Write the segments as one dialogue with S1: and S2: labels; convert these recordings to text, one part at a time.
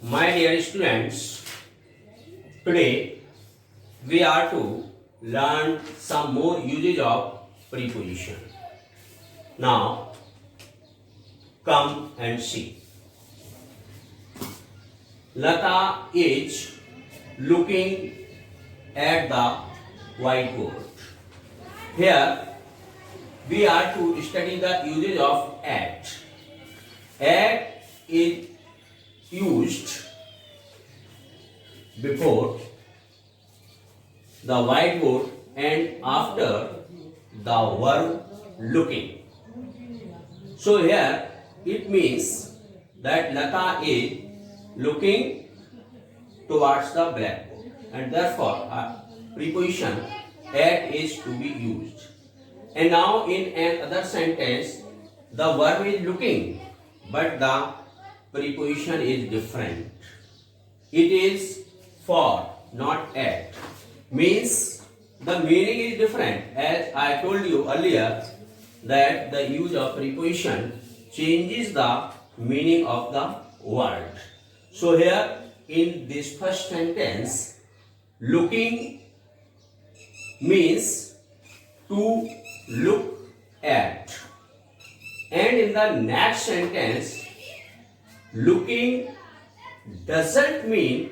S1: My dear students, today we are to learn some more usage of preposition. Now, come and see. Lata is looking at the whiteboard. Here, we are to study the usage of at. At is used before the whiteboard and after the verb looking. So here it means that Lata is looking towards the blackboard, and therefore a preposition at is to be used. And now in another sentence the verb is looking, but the preposition is different. It is for, not at. Means the meaning is different. As I told you earlier that the use of preposition changes the meaning of the word. So here in this first sentence, looking means to look at. And in the next sentence, looking doesn't mean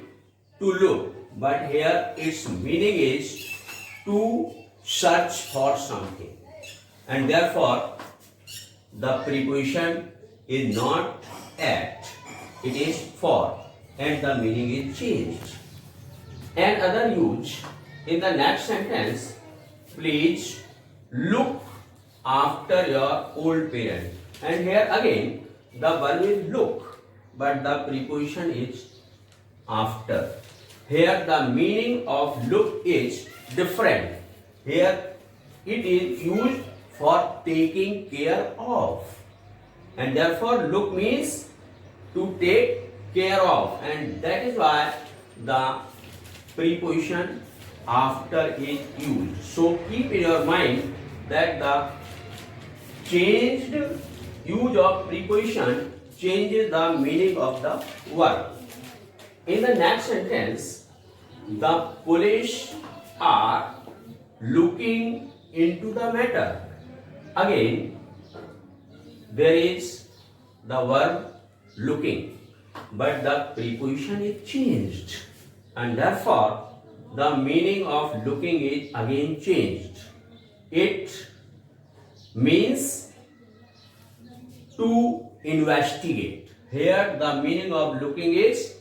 S1: to look, but here its meaning is to search for something, and therefore the preposition is not at, it is for, and the meaning is changed. And other use in the next sentence, please look after your old parent, and here again the verb is look, but the preposition is after. Here the meaning of look is different. Here it is used for taking care of, and therefore look means to take care of, and that is why the preposition after is used. So keep in your mind that the changed use of preposition changes the meaning of the word. In the next sentence, the police are looking into the matter. Again, there is the verb looking, but the preposition is changed, and therefore the meaning of looking is again changed. It means to investigate. Here the meaning of looking is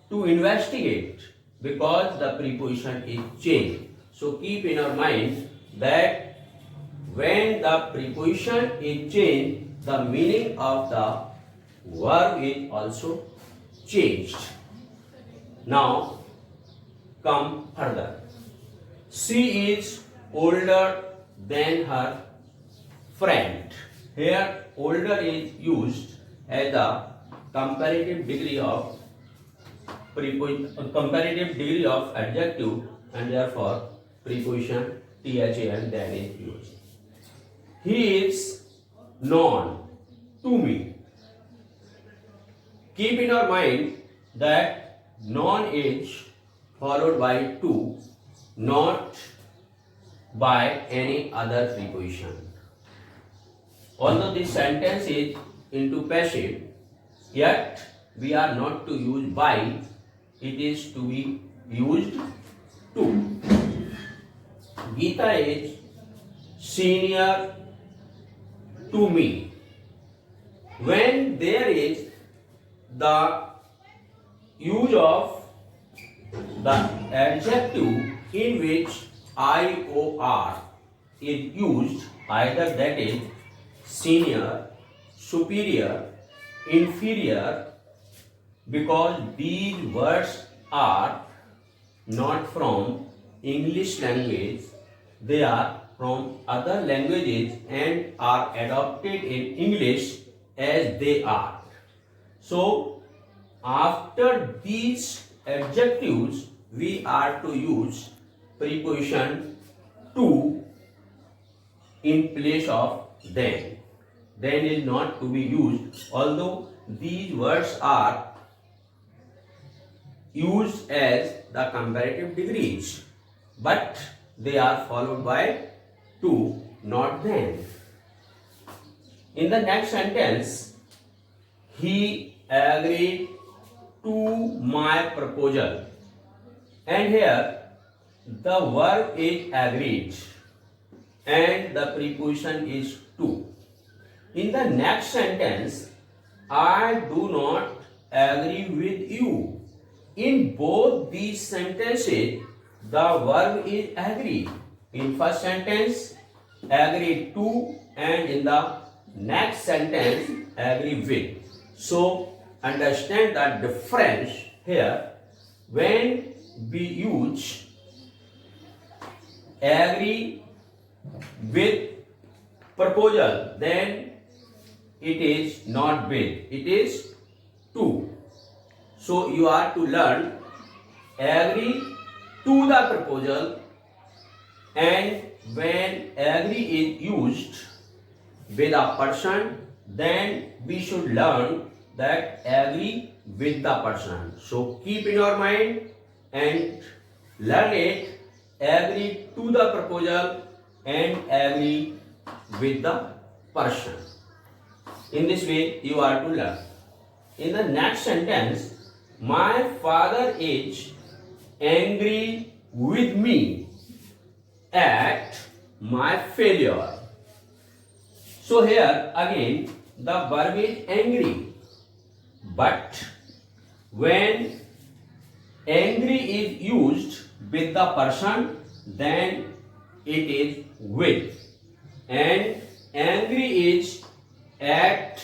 S1: to investigate, because the preposition is changed. So keep in your mind that when the preposition is changed, the meaning of the verb is also changed. Now come further. She is older than her friend. Here older is used as a comparative degree of adjective, and therefore preposition THAN then is used. He is known to me. Keep in your mind that known is followed by to, not by any other preposition. Although this sentence is into passive, yet we are not to use by, it is to be used to. Geeta is senior to me. When there is the use of the adjective in which IOR is used, either that is senior, superior, inferior, because these words are not from English language, they are from other languages and are adopted in English as they are. So after these adjectives we are to use preposition to in place of then. Then is not to be used, although these words are used as the comparative degrees, but they are followed by to, not than. In the next sentence, he agreed to my proposal. And here the verb is agreed and the preposition is to. In the next sentence, I do not agree with you. In both these sentences, the verb is agree. In first sentence, agree to, and in the next sentence, agree with. So, understand the difference here. When we use agree with proposal, then it is not with, it is to. So you are to learn agree to the proposal, and when agree is used with a person, then we should learn that agree with the person. So keep in your mind and learn it. Agree to the proposal and agree with the person. In this way you are to learn. In the next sentence, my father is angry with me at my failure. So here again the verb is angry, but when angry is used with the person, then it is with, and angry is at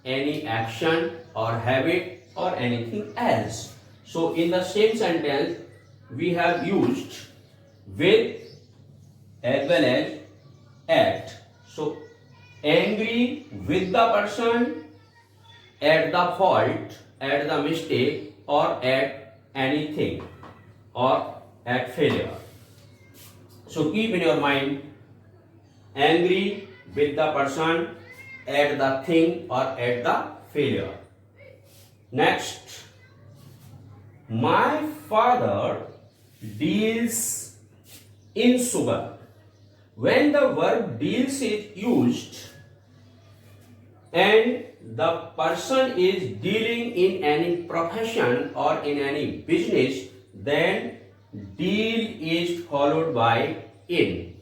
S1: any action or habit or anything else. So in the same sentence we have used with as well as at. So angry with the person, at the fault, at the mistake, or at anything, or at failure. So keep in your mind angry with the person, at the thing, or at the failure. Next, my father deals in sugar. When the verb deals is used and the person is dealing in any profession or in any business, then deal is followed by in.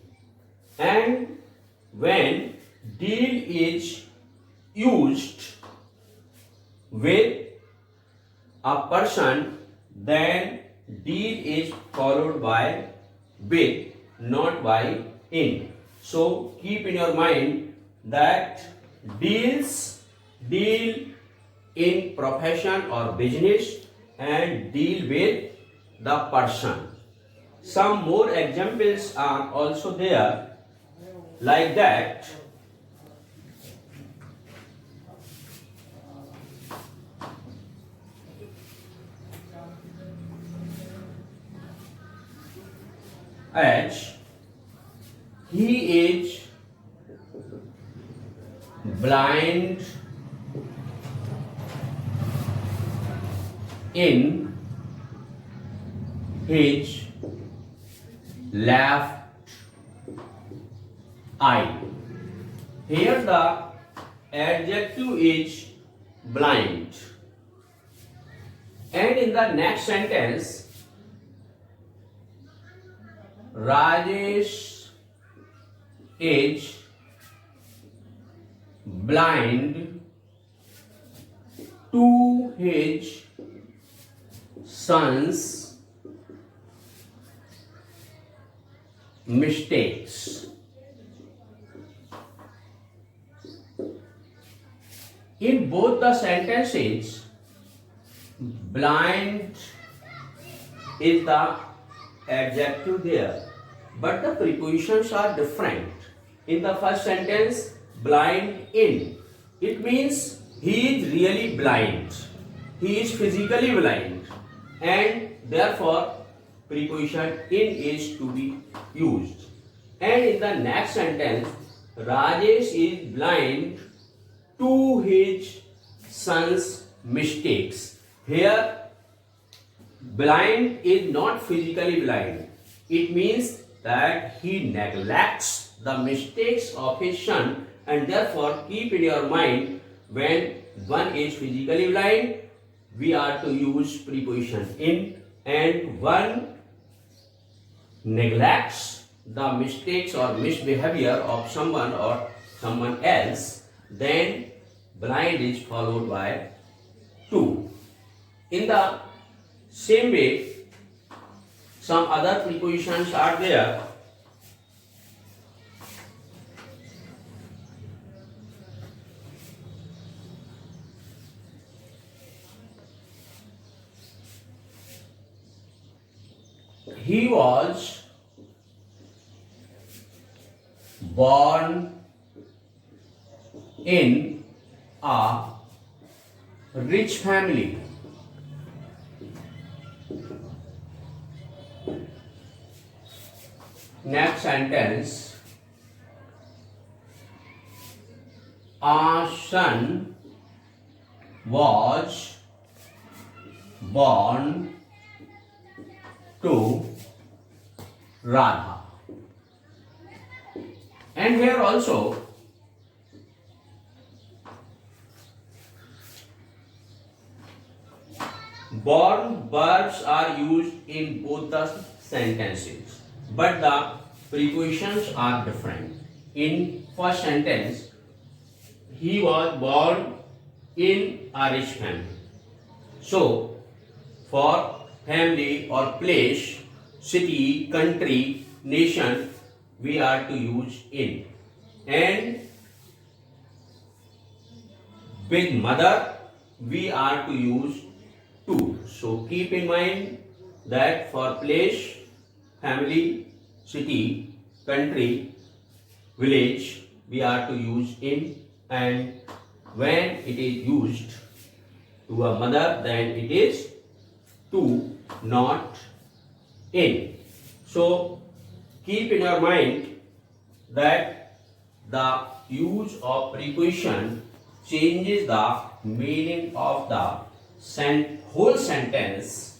S1: And when deal is used with a person, then deal is followed by with, not by in. So keep in your mind that deal in profession or business and deal with the person. Some more examples are also there like that. As he is blind in his left eye. Here the adjective is blind, and in the next sentence Rajesh is blind to his son's mistakes. In both the sentences, blind is the adjective there, but the prepositions are different. In the first sentence, blind in, it means he is really blind, he is physically blind, and therefore preposition in is to be used. And in the next sentence, Rajesh is blind to his son's mistakes. Here blind is not physically blind. It means that he neglects the mistakes of his son, and therefore keep in your mind, when one is physically blind, we are to use preposition in, and one neglects the mistakes or misbehavior of someone or someone else, then blind is followed by to. In the same way, some other prepositions are there. He was born in a rich family. Next sentence. A son was born to Radha. And here also born verbs are used in both the sentences, but the prepositions are different. In first sentence, he was born in a rich family. So, for family or place, city, country, nation, we are to use in. And with mother, we are to use to. So keep in mind that for place, family, city, country, village, we are to use in, and when it is used to a mother, then it is to, not in. So keep in your mind that the use of preposition changes the meaning of the whole sentence.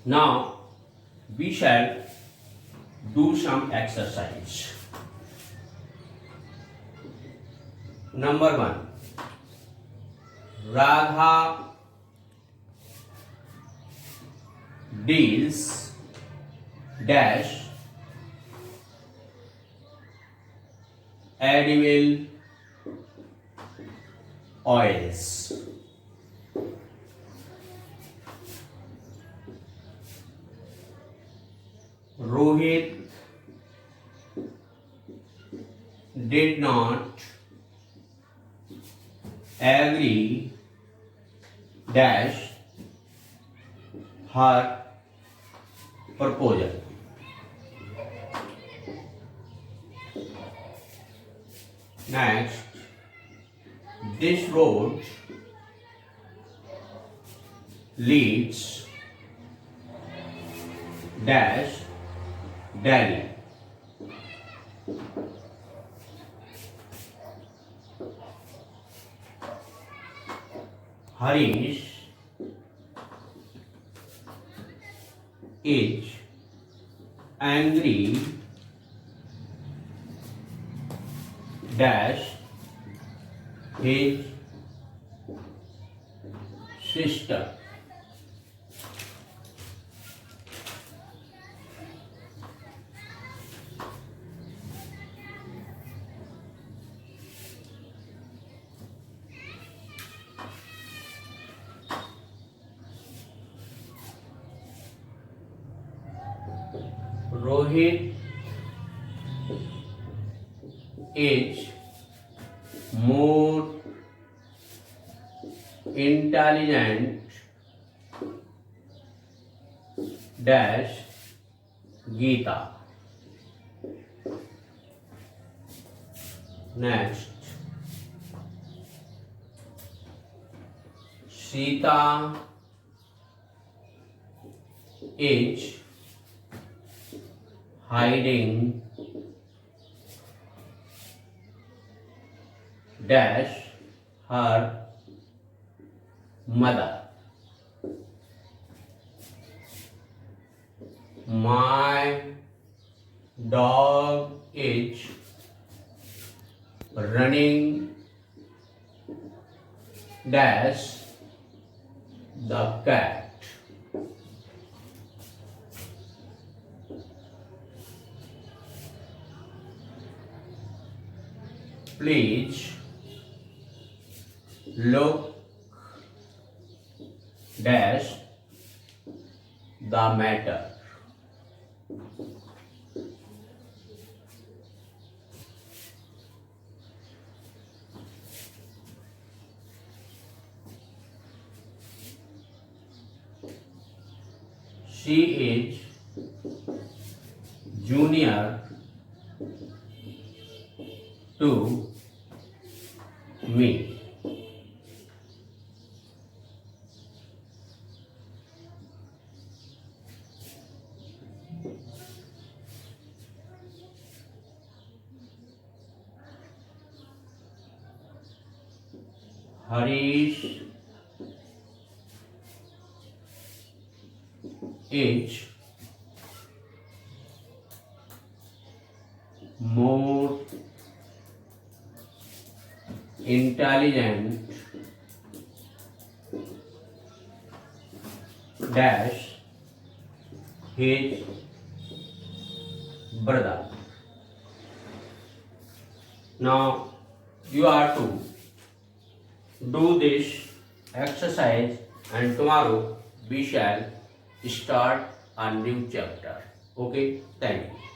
S1: Now we shall do some exercise. Number 1. Radha deals dash edible oils. Rohit did not agree dash her proposal. Next, this road leads dash Delhi. Harish is angry dash his sister. Rohit is more intelligent dash Geeta. Next, Sita is hiding dash her mother. My dog is running dash the cat. Please look dash the matter. She is junior to me. Harish is more intelligent dash his brother. Now you are to do this exercise, and tomorrow we shall start a new chapter. Okay, thank you.